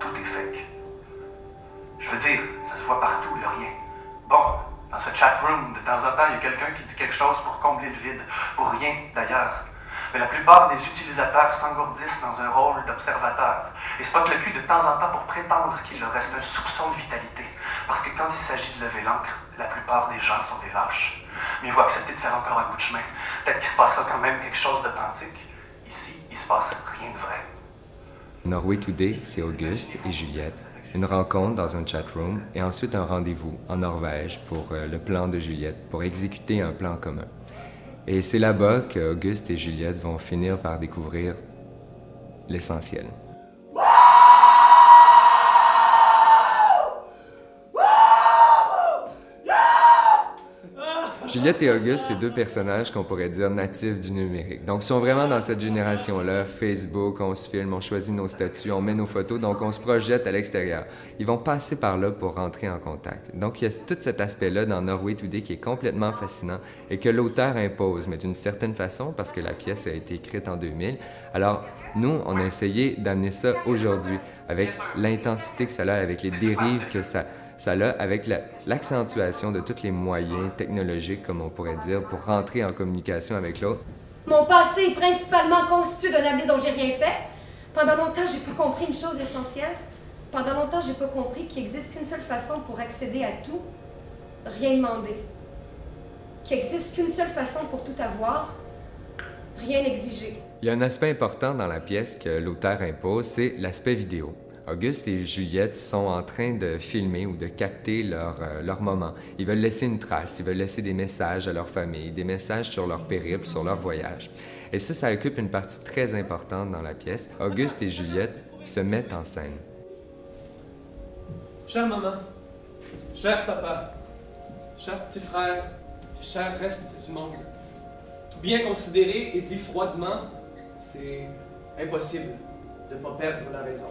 tout est fake. Je veux dire, ça se voit partout, le rien. Bon, dans ce chat room, de temps en temps, il y a quelqu'un qui dit quelque chose pour combler le vide. Pour rien, d'ailleurs. Mais la plupart des utilisateurs s'engourdissent dans un rôle d'observateur et se potent le cul de temps en temps pour prétendre qu'il leur reste un soupçon de vitalité. Parce que quand il s'agit de lever l'encre, la plupart des gens sont des lâches. Mieux vaut accepter de faire encore un bout de chemin. Peut-être qu'il se passera quand même quelque chose d'authentique. Ici, il se passe rien de vrai. Norway Today, c'est Auguste et Juliette. Une rencontre dans un chatroom et ensuite un rendez-vous en Norvège pour le plan de Juliette, pour exécuter un plan commun. Et c'est là-bas qu'Auguste et Juliette vont finir par découvrir l'essentiel. Juliette et Auguste, c'est deux personnages qu'on pourrait dire natifs du numérique. Donc, ils sont vraiment dans cette génération-là. Facebook, on se filme, on choisit nos statuts, on met nos photos, donc on se projette à l'extérieur. Ils vont passer par là pour rentrer en contact. Donc, il y a tout cet aspect-là dans Norway Today qui est complètement fascinant et que l'auteur impose, mais d'une certaine façon, parce que la pièce a été écrite en 2000. Alors, nous, on a essayé d'amener ça aujourd'hui, avec l'intensité que ça a, avec les dérives que ça a, avec l'accentuation de tous les moyens technologiques, comme on pourrait dire, pour rentrer en communication avec l'autre. Mon passé est principalement constitué d'un avenir dont j'ai rien fait. Pendant longtemps, j'ai pas compris une chose essentielle. Pendant longtemps, j'ai pas compris qu'il existe qu'une seule façon pour accéder à tout, rien demander. Qu'il existe qu'une seule façon pour tout avoir, rien exiger. Il y a un aspect important dans la pièce que l'auteur impose, c'est l'aspect vidéo. Auguste et Juliette sont en train de filmer ou de capter leur moment. Ils veulent laisser une trace, ils veulent laisser des messages à leur famille, des messages sur leur périple, sur leur voyage. Et ça occupe une partie très importante dans la pièce. Auguste et Juliette se mettent en scène. Chère maman, cher papa, cher petit frère, cher reste du monde, tout bien considéré et dit froidement, c'est impossible de ne pas perdre la raison.